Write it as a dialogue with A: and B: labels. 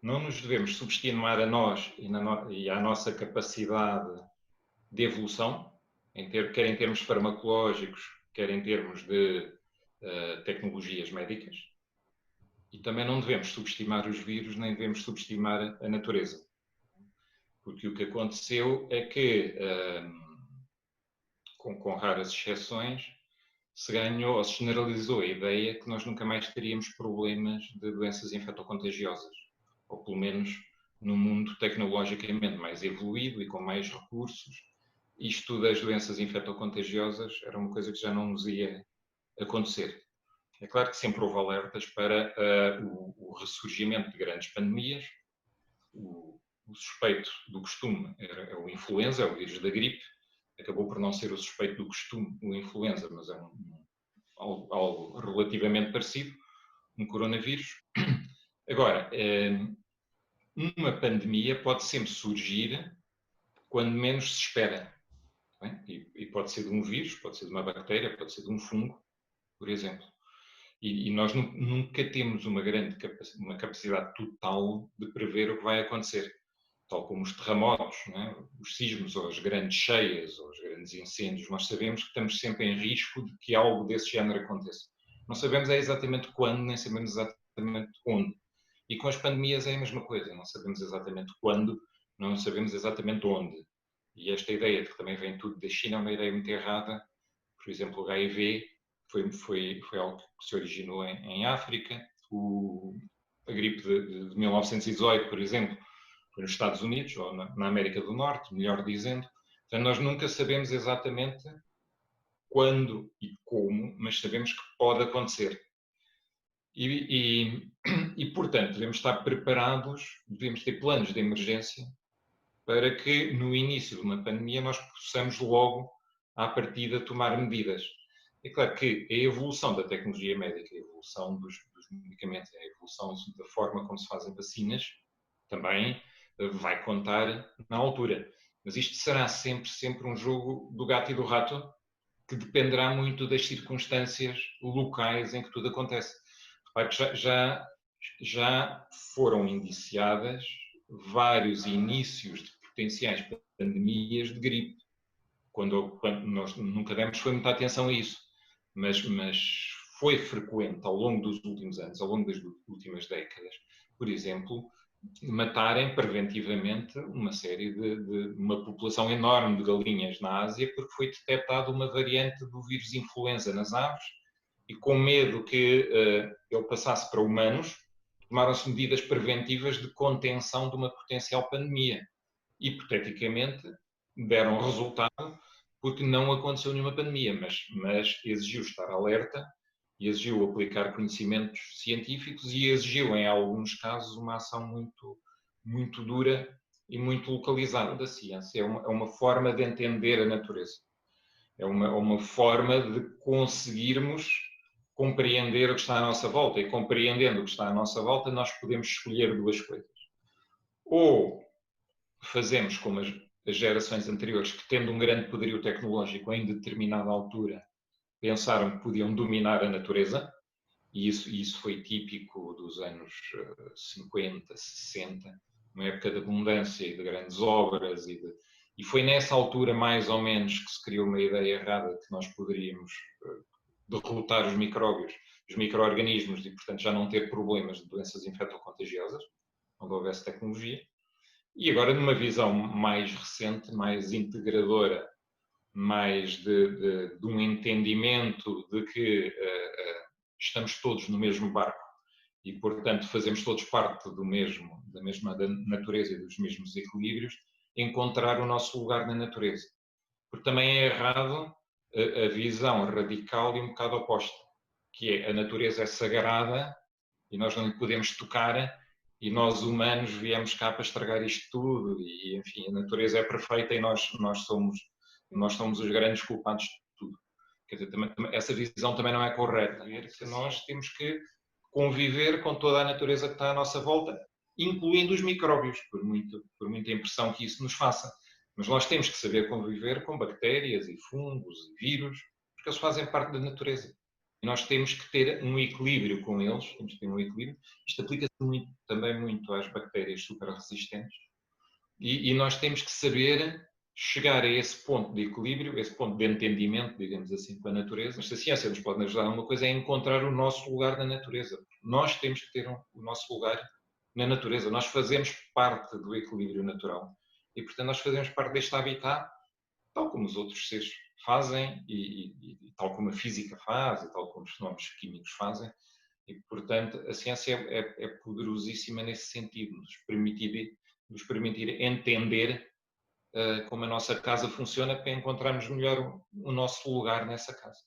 A: não nos devemos subestimar a nós e à nossa capacidade de evolução, quer em termos farmacológicos, quer em termos de tecnologias médicas. E também não devemos subestimar os vírus, nem devemos subestimar a natureza. Porque o que aconteceu é que, com raras exceções, se ganhou ou se generalizou a ideia que nós nunca mais teríamos problemas de doenças infectocontagiosas, ou pelo menos num mundo tecnologicamente mais evoluído e com mais recursos. Isto das doenças infectocontagiosas era uma coisa que já não nos ia acontecer. É claro que sempre houve alertas para o ressurgimento de grandes pandemias. O suspeito do costume é o influenza, é o vírus da gripe. Acabou por não ser o suspeito do costume, o influenza, mas é algo relativamente parecido, um coronavírus. Agora, uma pandemia pode sempre surgir quando menos se espera. E pode ser de um vírus, pode ser de uma bactéria, pode ser de um fungo, por exemplo. E nós nunca temos uma capacidade total de prever o que vai acontecer. Tal como os terremotos, os sismos, ou as grandes cheias, ou os grandes incêndios, nós sabemos que estamos sempre em risco de que algo desse género aconteça. Não sabemos exatamente quando, nem sabemos exatamente onde. E com as pandemias é a mesma coisa, não sabemos exatamente quando, não sabemos exatamente onde. E esta ideia de que também vem tudo da China é uma ideia muito errada. Por exemplo, o HIV foi algo que se originou em África. A gripe de 1918, por exemplo, foi nos Estados Unidos, ou na América do Norte, melhor dizendo. Portanto, nós nunca sabemos exatamente quando e como, mas sabemos que pode acontecer. Portanto, devemos estar preparados, devemos ter planos de emergência para que, no início de uma pandemia, nós possamos logo, à partida, tomar medidas. É claro que a evolução da tecnologia médica, a evolução dos medicamentos, a evolução da forma como se fazem vacinas, também vai contar na altura. Mas isto será sempre um jogo do gato e do rato, que dependerá muito das circunstâncias locais em que tudo acontece. Repare que já foram indiciadas vários inícios de potenciais pandemias de gripe, quando nós nunca demos foi muita atenção a isso, mas foi frequente ao longo dos últimos anos, ao longo das últimas décadas, por exemplo, matarem preventivamente uma série de uma população enorme de galinhas na Ásia, porque foi detectada uma variante do vírus influenza nas aves, e com medo que ele passasse para humanos, tomaram-se medidas preventivas de contenção de uma potencial pandemia. Hipoteticamente, deram resultado porque não aconteceu nenhuma pandemia, mas exigiu estar alerta, exigiu aplicar conhecimentos científicos e exigiu, em alguns casos, uma ação muito dura e muito localizada da ciência. É uma forma de entender a natureza. É uma forma de conseguirmos compreender o que está à nossa volta. E compreendendo o que está à nossa volta, nós podemos escolher duas coisas. Ou fazemos como as gerações anteriores, que tendo um grande poderio tecnológico em determinada altura, pensaram que podiam dominar a natureza, e isso foi típico dos anos 50, 60, uma época de abundância e de grandes obras, e foi nessa altura, mais ou menos, que se criou uma ideia errada de que nós poderíamos derrotar os micróbios, os micro-organismos, e, portanto, já não ter problemas de doenças infectocontagiosas, onde houvesse tecnologia. E agora, numa visão mais recente, mais integradora, mais de um entendimento de que estamos todos no mesmo barco e, portanto, fazemos todos parte da mesma natureza e dos mesmos equilíbrios, encontrar o nosso lugar na natureza. Porque também é errado a visão radical e um bocado oposta, que é a natureza é sagrada e nós não lhe podemos tocar, e nós humanos viemos cá para estragar isto tudo, e enfim, a natureza é perfeita e nós somos os grandes culpados de tudo. Quer dizer, essa visão também não é correta. Nós temos que conviver com toda a natureza que está à nossa volta, incluindo os micróbios, por muita impressão que isso nos faça. Mas nós temos que saber conviver com bactérias e fungos e vírus, porque eles fazem parte da natureza. E nós temos que ter um equilíbrio com eles, temos que ter um equilíbrio. Isto aplica-se também muito muito às bactérias super resistentes. E nós temos que saber chegar a esse ponto de equilíbrio, esse ponto de entendimento, digamos assim, com a natureza. Mas se a ciência nos pode ajudar a uma coisa, é encontrar o nosso lugar na natureza. Nós temos que ter o nosso lugar na natureza. Nós fazemos parte do equilíbrio natural. E, portanto, nós fazemos parte deste habitat, tal como os outros seres fazem, e tal como a física faz, e tal como os fenómenos químicos fazem. E, portanto, a ciência é poderosíssima nesse sentido, nos permitir entender como a nossa casa funciona para encontrarmos melhor o nosso lugar nessa casa.